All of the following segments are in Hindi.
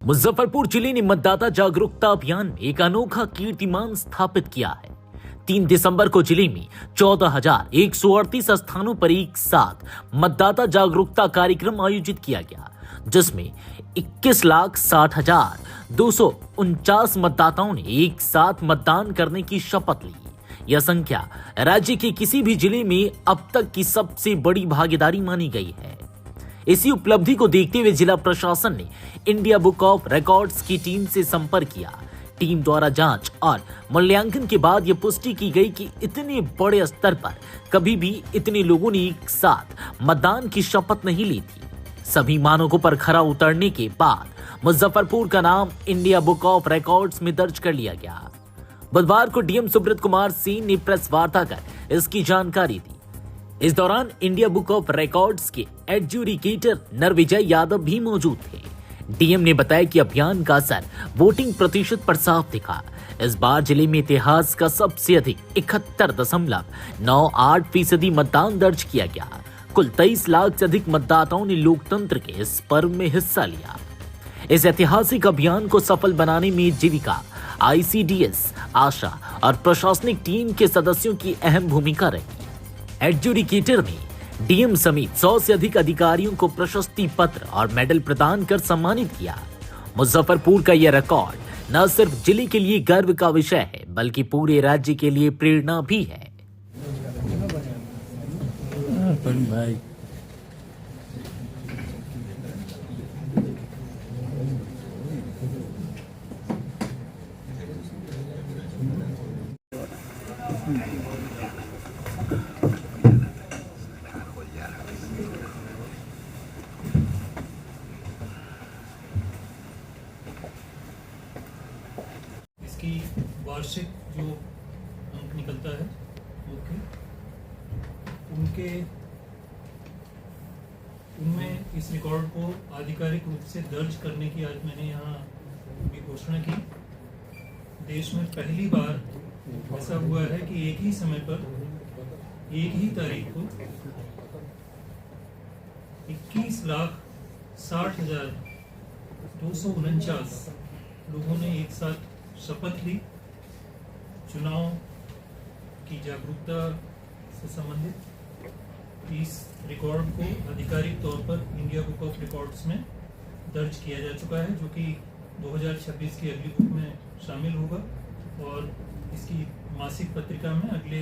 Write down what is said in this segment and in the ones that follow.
मुजफ्फरपुर जिले ने मतदाता जागरूकता अभियान में एक अनोखा कीर्तिमान स्थापित किया है। 3 दिसंबर को जिले में 14,138 स्थानों पर एक साथ मतदाता जागरूकता कार्यक्रम आयोजित किया गया, जिसमें 21,60,249 मतदाताओं ने एक साथ मतदान करने की शपथ ली। यह संख्या राज्य के किसी भी जिले में अब तक की सबसे बड़ी भागीदारी मानी गई है। इसी उपलब्धि को देखते हुए जिला प्रशासन ने इंडिया बुक ऑफ रिकॉर्ड्स की टीम से संपर्क किया। टीम द्वारा जांच और मूल्यांकन के बाद यह पुष्टि की गई कि इतने बड़े स्तर पर कभी भी इतने लोगों ने एक साथ मतदान की शपथ नहीं ली थी। सभी मानकों पर खरा उतरने के बाद मुजफ्फरपुर का नाम इंडिया बुक ऑफ रिकॉर्ड्स में दर्ज कर लिया गया। बुधवार को डीएम सुब्रत कुमार सिंह ने प्रेस वार्ता कर इसकी जानकारी दी। इस दौरान इंडिया बुक ऑफ रिकॉर्ड्स के एडजुडिकेटर नरविजय यादव भी मौजूद थे। डीएम ने बताया कि अभियान का असर वोटिंग प्रतिशत पर साफ दिखा। इस बार जिले में इतिहास का सबसे अधिक 71.98% मतदान दर्ज किया गया। कुल 23 लाख से अधिक मतदाताओं ने लोकतंत्र के इस पर्व में हिस्सा लिया। इस ऐतिहासिक अभियान को सफल बनाने में जीविका, आईसीडीएस, आशा और प्रशासनिक टीम के सदस्यों की अहम भूमिका रही। एडजुडिकेटर ने डीएम समेत 100 से अधिक अधिकारियों को प्रशस्ति पत्र और मेडल प्रदान कर सम्मानित किया। मुजफ्फरपुर का यह रिकॉर्ड न सिर्फ जिले के लिए गर्व का विषय है, बल्कि पूरे राज्य के लिए प्रेरणा भी है। इसकी वार्षिक जो अंक निकलता है उनमें इस रिकॉर्ड को आधिकारिक रूप से दर्ज करने की आज मैंने यहाँ भी घोषणा की। देश में पहली बार ऐसा हुआ है कि एक ही समय पर एक ही तारीख को 21,60,249 लोगों ने एक साथ शपथ ली चुनाव की जागरूकता से संबंधित। इस रिकॉर्ड को आधिकारिक तौर पर इंडिया बुक ऑफ रिकॉर्ड्स में दर्ज किया जा चुका है, जो कि 2026 की अगली बुक में शामिल होगा और इसकी मासिक पत्रिका में अगले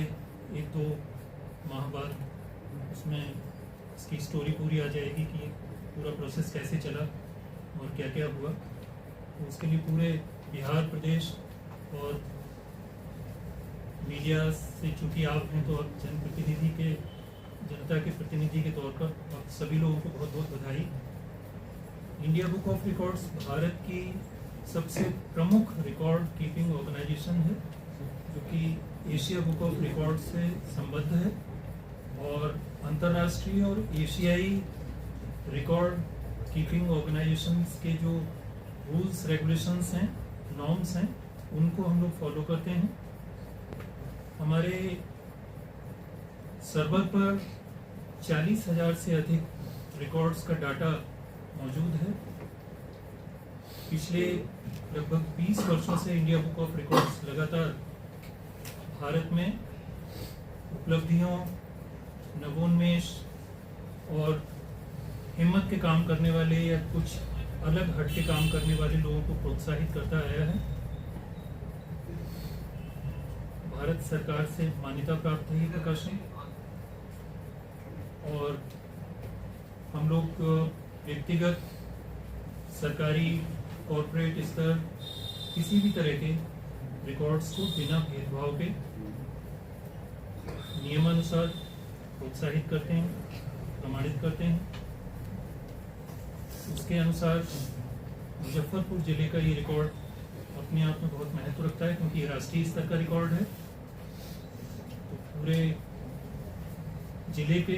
1-2 माह बाद उसमें इसकी स्टोरी पूरी आ जाएगी कि पूरा प्रोसेस कैसे चला और क्या क्या हुआ। तो उसके लिए पूरे बिहार प्रदेश और मीडिया से, चूंकि आप हैं तो आप जनता के प्रतिनिधि के तौर पर आप सभी लोगों को बहुत बहुत बधाई। India book of records Bharat की सबसे प्रमुख रिकॉर्ड कीपिंग ऑर्गेनाइजेशन है, जो कि एशिया बुक ऑफ रिकॉर्ड्स से संबद्ध है और अंतर्राष्ट्रीय और एशियाई रिकॉर्ड कीपिंग ऑर्गेनाइजेशंस के जो रूल्स रेगुलेशंस हैं, नॉर्म्स हैं, उनको हम लोग फॉलो करते हैं। हमारे सर्वर पर 40,000 से अधिक रिकॉर्ड्स का डाटा मौजूद है। पिछले लगभग 20 वर्षों से इंडिया बुक ऑफ रिकॉर्ड्स लगातार भारत में उपलब्धियों, नवोन्मेष और हिम्मत के काम करने वाले या कुछ अलग हट के काम करने वाले लोगों को प्रोत्साहित करता आया है। भारत सरकार से मान्यता प्राप्त है ये प्रकाशन और हम लोग व्यक्तिगत, सरकारी, कॉर्पोरेट स्तर किसी भी तरह के रिकॉर्ड्स को बिना भेदभाव के नियमानुसार प्रोत्साहित करते हैं, प्रमाणित करते हैं। उसके अनुसार मुजफ्फरपुर जिले का ये रिकॉर्ड अपने आप में बहुत महत्व रखता है, क्योंकि राष्ट्रीय स्तर का रिकॉर्ड है। तो पूरे जिले के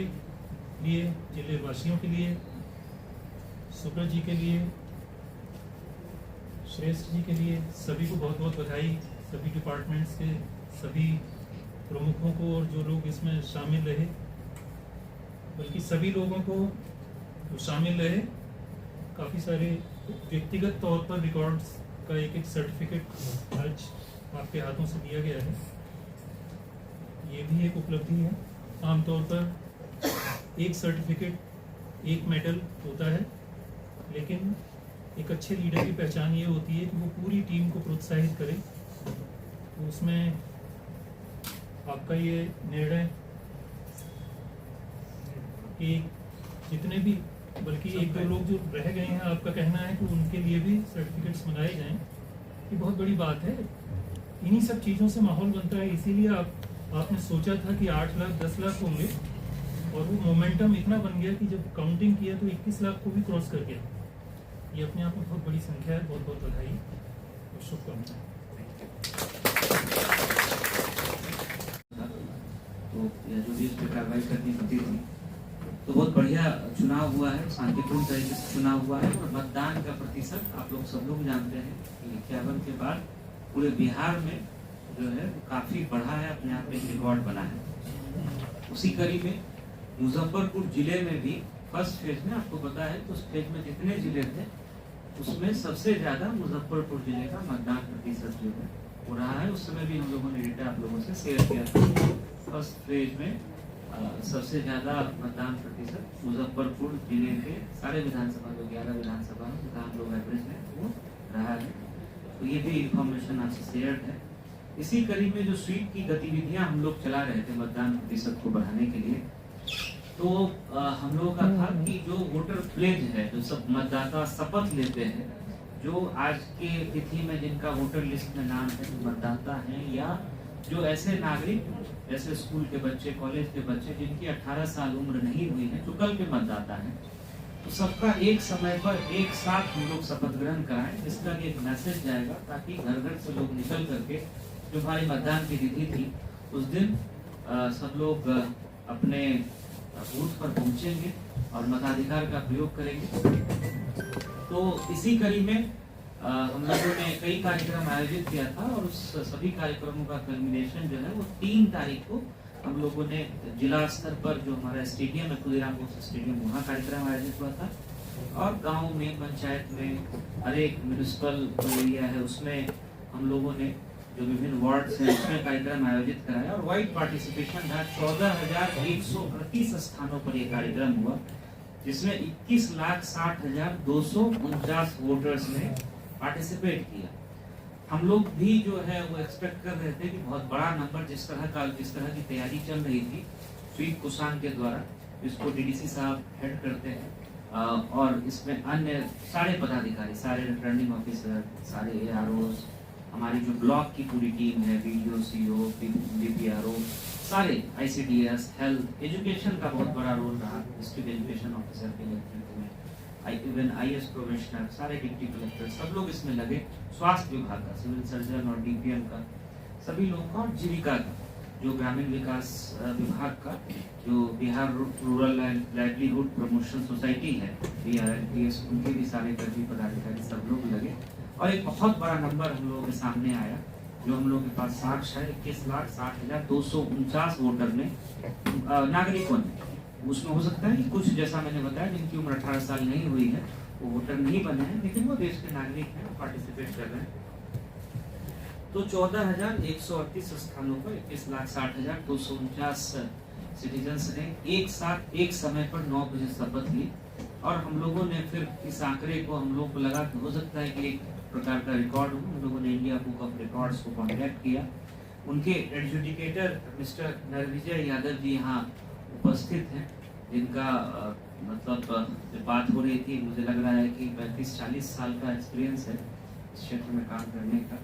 लिए, जिले वासियों के लिए, सुब्रत जी के लिए, श्रेष्ठ जी के लिए, सभी को बहुत बहुत बधाई। सभी डिपार्टमेंट्स के सभी प्रमुखों को और जो लोग इसमें शामिल रहे, बल्कि सभी लोगों को जो शामिल रहे, काफ़ी सारे व्यक्तिगत तौर पर रिकॉर्ड्स का एक सर्टिफिकेट आज आपके हाथों से दिया गया है। ये भी एक उपलब्धि है। आमतौर पर एक सर्टिफिकेट एक मेडल होता है, लेकिन एक अच्छे लीडर की पहचान ये होती है कि वो पूरी टीम को प्रोत्साहित करे। तो उसमें आपका ये निर्णय कि जितने भी, बल्कि एक दो लोग जो रह गए हैं, आपका कहना है कि उनके लिए भी सर्टिफिकेट्स मंगाए जाएं, ये बहुत बड़ी बात है। इन्हीं सब चीज़ों से माहौल बनता है। इसीलिए आपने सोचा था कि 8 लाख 10 लाख होंगे, और वो मोमेंटम इतना बन गया कि जब काउंटिंग किया तो 21 लाख को भी क्रॉस कर गया। ये अपने आप में बहुत बड़ी संख्या है। बहुत बहुत बधाई और शुभकामनाएं। तो जो भी इस पर कार्रवाई करनी होती थी, तो बहुत बढ़िया चुनाव हुआ है, शांतिपूर्ण तरीके से चुनाव हुआ है। और मतदान का प्रतिशत आप लोग सब लोग जानते हैं कि 51 के बाद पूरे बिहार में जो है काफी बढ़ा है, अपने आप में रिकॉर्ड बना है। उसी कड़ी में मुजफ्फरपुर जिले में भी फर्स्ट फेज में, आपको पता है तो उस फेज में जितने जिले थे उसमें सबसे ज्यादा मुजफ्फरपुर जिले का मतदान प्रतिशत जो है हो रहा है। उस समय भी हम लोगों ने डेटा आप लोगों से शेयर किया था। फर्स्ट फेज में सबसे ज्यादा मतदान प्रतिशत मुजफ्फरपुर जिले के सारे विधानसभा, जो 11 विधानसभा हम लोग एवरेज में वो रहा है। तो ये भी इंफॉर्मेशन आपसे शेयर है। इसी कड़ी में जो स्वीप की गतिविधियां हम लोग चला रहे थे मतदान प्रतिशत को बढ़ाने के लिए, तो हम लोगों का था कि जो वोटर प्लेज है, जो सब मतदाता शपथ लेते हैं, जो आज के तिथि में जिनका वोटर लिस्ट में नाम है, मतदाता हैं, या जो ऐसे नागरिक, जैसे स्कूल के बच्चे, कॉलेज के बच्चे जिनकी 18 साल उम्र नहीं हुई है, जो कल के मतदाता हैं, तो सबका एक समय पर एक साथ हम लोग शपथ ग्रहण कराएं, जिसका एक मैसेज जाएगा, ताकि घर घर से लोग निकल करके, जो हमारी मतदान की तिथि थी उस दिन सब लोग अपने बूथ पर पहुंचेंगे और मताधिकार का प्रयोग करेंगे। तो इसी कड़ी में हम लोगों ने कई कार्यक्रम आयोजित किया था, और उस सभी कार्यक्रमों का कल्मिनेशन जो है वो 3 तारीख को हम लोगों ने जिला स्तर पर, जो हमारा स्टेडियम है खुदीराम बोस स्टेडियम, वहाँ कार्यक्रम आयोजित हुआ था। और गांव में, पंचायत में, हर एक म्यूनिसिपल एरिया है उसमें हम लोगों ने, जो विभिन्न वार्ड हैं उसमें कार्यक्रम आयोजित कराया। और वाइड पार्टिसिपेशन था। 14,138 स्थानों पर यह कार्यक्रम हुआ, जिसमें 21,60,249 वोटर्स ने पार्टिसिपेट किया। हम लोग भी जो है वो एक्सपेक्ट कर रहे थे कि बहुत बड़ा नंबर, जिस तरह की तैयारी चल रही थी स्वीप कुशांग के द्वारा, जिसको डीडीसी साहब हेड करते हैं, और इसमें अन्य सारे पदाधिकारी, सारे रिटर्निंग ऑफिसर, सारे एआरओस, हमारी जो ब्लॉक की पूरी टीम है, बीडीओ, सीओ, बीपीआरओ, सारे आईसीडीएस, हेल्थ, एजुकेशन का बहुत बड़ा रोल रहा डिस्ट्रिक्ट एजुकेशन ऑफिसर के नेतृत्व में, इवन आईएएस प्रोबेशनर, सारे डिप्टी कलेक्टर, सब लोग इसमें लगे। स्वास्थ्य विभाग का, सिविल सर्जन और डीपीएम का, सभी लोग का, और जीविका का, जो ग्रामीण विकास विभाग का, जो Bihar rural livelihood promotion society है, BRLPS, उनके भी सारे कर्मी पदाधिकारी सब लोग लगे। और एक बहुत बड़ा नंबर हम लोगों के सामने आया, जो हम लोगों के पास साक्ष्य है, 21,60,249 वोटर ने, नागरिकों ने। उसमें हो सकता है कि कुछ, जैसा मैंने बताया, जिनकी उम्र 18 साल नहीं हुई है वो वोटर नहीं बने हैं, लेकिन वो देश के नागरिक हैं, वो पार्टिसिपेट कर रहे हैं। तो 14,138 स्थानों पर 21,60,249 सिटीजन्स ने एक साथ एक समय पर 9 बजे शपथ ली। और हम लोगों ने फिर इस आंकड़े को, हम लोग को लगा कि हो सकता है कि एक प्रकार का रिकॉर्ड हो। हम लोगों ने इंडिया बुक ऑफ रिकॉर्ड्स को कॉन्टैक्ट किया। उनके एडजुडिकेटर मिस्टर नरविजय यादव जी यहाँ उपस्थित हैं, जिनका मतलब बात हो रही थी, मुझे लग रहा है कि 35-40 साल का एक्सपीरियंस है इस क्षेत्र में काम करने का।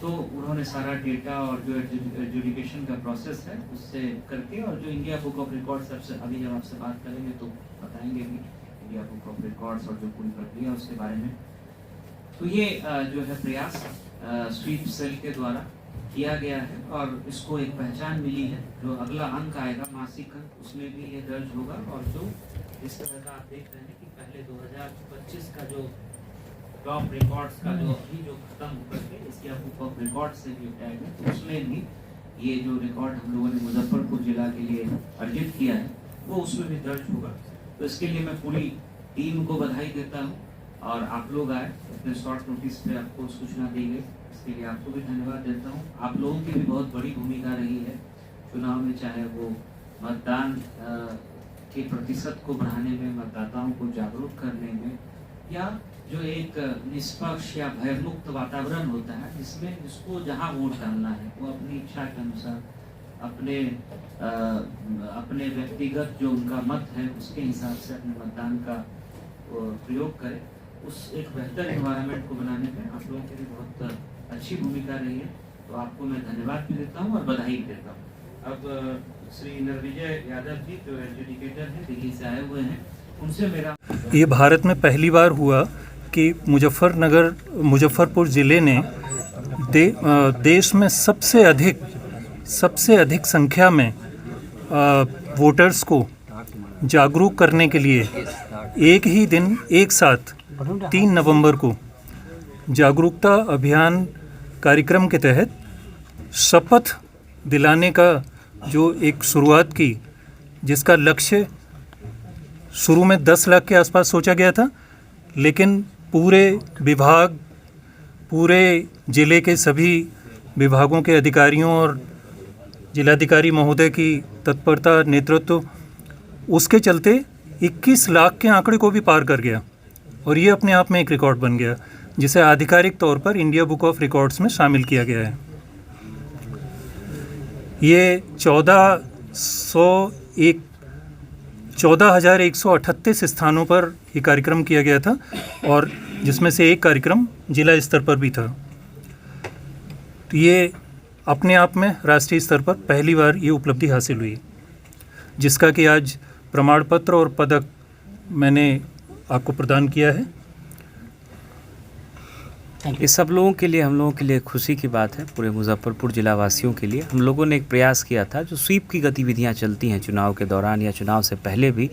तो उन्होंने सारा डेटा और जो एडजुडिकेशन का प्रोसेस है उससे करके, और जो इंडिया बुक ऑफ रिकॉर्ड्स, अभी जब आपसे बात करेंगे तो बताएंगे भी इंडिया बुक ऑफ रिकॉर्ड्स और जो पूरी प्रक्रिया उसके बारे में। तो ये जो है प्रयास स्वीप सेल के द्वारा किया गया है, और इसको एक पहचान मिली है। जो अगला अंक आएगा, मासिक अंक, उसमें भी ये दर्ज होगा। और जो इस तरह का आप देख रहे हैं कि पहले 2025 का जो टॉप रिकॉर्ड्स का जो अभी जो खत्म होकर के इंडिया बुक ऑफ रिकॉर्ड से जो टैग है, उसमें भी ये जो रिकॉर्ड हम लोगों ने मुजफ्फरपुर जिला के लिए अर्जित किया है वो उसमें भी दर्ज होगा। तो इसके लिए मैं पूरी टीम को बधाई देता हूँ। और आप लोग आए, इतने शॉर्ट नोटिस पे आपको सूचना दी गई, इसके लिए आपको भी धन्यवाद देता हूँ। आप लोगों की भी बहुत बड़ी भूमिका रही है चुनाव में, चाहे वो मतदान के प्रतिशत को बढ़ाने में, मतदाताओं को जागरूक करने में, या जो एक निष्पक्ष या भयमुक्त वातावरण होता है जिसमें जिसको जहाँ वोट डालना है वो अपनी इच्छा के अनुसार अपने व्यक्तिगत जो उनका मत है उसके हिसाब से अपने मतदान का प्रयोग करे, उस एक बेहतर एनवायरनमेंट को बनाने में आप लोगों की भी बहुत अच्छी भूमिका रही है। तो आपको मैं धन्यवाद भी देता हूँ और बधाई भी देता हूँ। अब श्री नरविजय यादव जी जो एजुकेटर हैं, दिल्ली से आए हुए हैं, उनसे मेरा ये भारत में पहली बार हुआ कि मुजफ्फरपुर ज़िले ने देश में सबसे अधिक संख्या में वोटर्स को जागरूक करने के लिए एक ही दिन एक साथ 3 नवंबर को जागरूकता अभियान कार्यक्रम के तहत शपथ दिलाने का जो एक शुरुआत की, जिसका लक्ष्य शुरू में 10 लाख के आसपास सोचा गया था, लेकिन पूरे ज़िले के सभी विभागों के अधिकारियों और जिलाधिकारी महोदय की तत्परता, नेतृत्व, उसके चलते 21 लाख के आंकड़े को भी पार कर गया और ये अपने आप में एक रिकॉर्ड बन गया, जिसे आधिकारिक तौर पर इंडिया बुक ऑफ रिकॉर्ड्स में शामिल किया गया है। ये 14,138 स्थानों पर ये कार्यक्रम किया गया था और जिसमें से एक कार्यक्रम जिला स्तर पर भी था। तो ये अपने आप में राष्ट्रीय स्तर पर पहली बार ये उपलब्धि हासिल हुई, जिसका कि आज प्रमाण पत्र और पदक मैंने आपको प्रदान किया है। ये सब लोगों के लिए, हम लोगों के लिए खुशी की बात है। पूरे मुजफ्फरपुर जिला वासियों के लिए हम लोगों ने एक प्रयास किया था, जो स्वीप की गतिविधियां चलती हैं चुनाव के दौरान या चुनाव से पहले भी,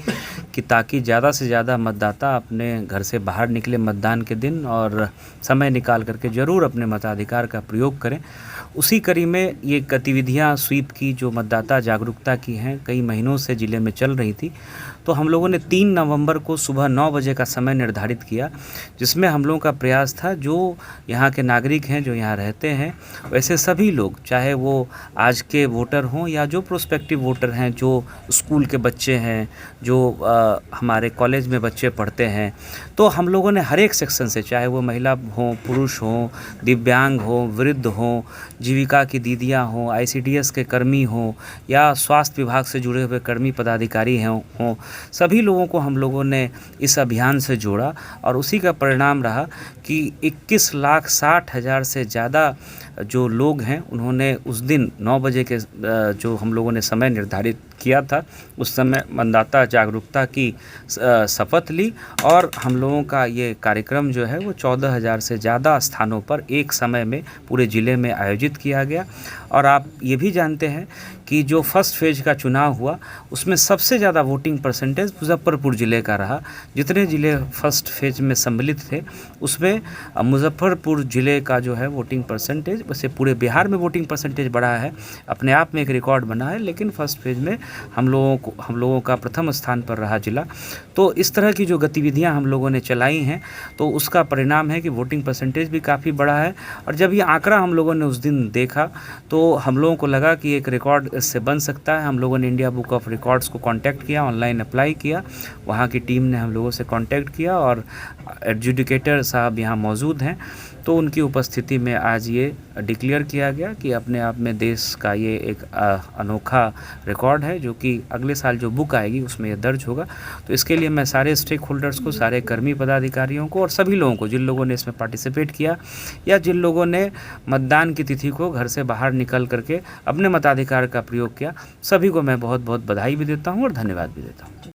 कि ताकि ज़्यादा से ज़्यादा मतदाता अपने घर से बाहर निकले मतदान के दिन और समय निकाल करके ज़रूर अपने मताधिकार का प्रयोग करें। उसी कड़ी में ये गतिविधियां स्वीप की जो मतदाता जागरूकता की हैं, कई महीनों से ज़िले में चल रही थी। तो हम लोगों ने 3 नवंबर को सुबह 9 बजे का समय निर्धारित किया, जिसमें हम लोगों का प्रयास था जो यहाँ के नागरिक हैं, जो यहाँ रहते हैं, वैसे सभी लोग, चाहे वो आज के वोटर हों या जो प्रोस्पेक्टिव वोटर हैं, जो स्कूल के बच्चे हैं, जो हमारे कॉलेज में बच्चे पढ़ते हैं, तो हम लोगों ने हर एक सेक्शन से, चाहे वो महिला हों, पुरुष हों, दिव्यांग हों, वृद्ध हों, जीविका की दीदियाँ हों, ICDS के कर्मी हों या स्वास्थ्य विभाग से जुड़े हुए कर्मी पदाधिकारी हों, सभी लोगों को हम लोगों ने इस अभियान से जोड़ा और उसी का परिणाम रहा कि 21,60,000 से ज़्यादा जो लोग हैं, उन्होंने उस दिन 9 बजे के जो हम लोगों ने समय निर्धारित किया था, उस समय मतदाता जागरूकता की शपथ ली और हम लोगों का ये कार्यक्रम जो है वो 14,000 से ज़्यादा स्थानों पर एक समय में पूरे ज़िले में आयोजित किया गया। और आप ये भी जानते हैं कि जो फर्स्ट फेज का चुनाव हुआ उसमें सबसे ज़्यादा वोटिंग परसेंटेज मुजफ्फरपुर ज़िले का रहा। जितने ज़िले फर्स्ट फेज में सम्मिलित थे उसमें मुजफ्फरपुर ज़िले का जो है वोटिंग परसेंटेज, वैसे पूरे बिहार में वोटिंग परसेंटेज बढ़ा है, अपने आप में एक रिकॉर्ड बना है, लेकिन फर्स्ट फेज में हम लोगों का प्रथम स्थान पर रहा जिला। तो इस तरह की जो गतिविधियां हम लोगों ने चलाई हैं, तो उसका परिणाम है कि वोटिंग परसेंटेज भी काफ़ी बढ़ा है। और जब ये आंकड़ा हम लोगों ने उस दिन देखा तो हम लोगों को लगा कि एक रिकॉर्ड इससे बन सकता है। हम लोगों ने इंडिया बुक ऑफ रिकॉर्ड्स को कांटेक्ट किया, ऑनलाइन अप्लाई किया, वहाँ की टीम ने हम लोगों से कांटेक्ट किया और एडजुडिकेटर साहब यहाँ मौजूद हैं, तो उनकी उपस्थिति में आज ये डिक्लेयर किया गया कि अपने आप में देश का ये एक अनोखा रिकॉर्ड है, जो कि अगले साल जो बुक आएगी उसमें ये दर्ज होगा। तो इसके लिए मैं सारे स्टेक होल्डर्स को, सारे कर्मी पदाधिकारियों को और सभी लोगों को, जिन लोगों ने इसमें पार्टिसिपेट किया या जिन लोगों ने मतदान की तिथि को घर से बाहर निकल करके अपने मताधिकार का प्रयोग किया, सभी को मैं बहुत बहुत बधाई भी देता हूँ और धन्यवाद भी देता हूँ।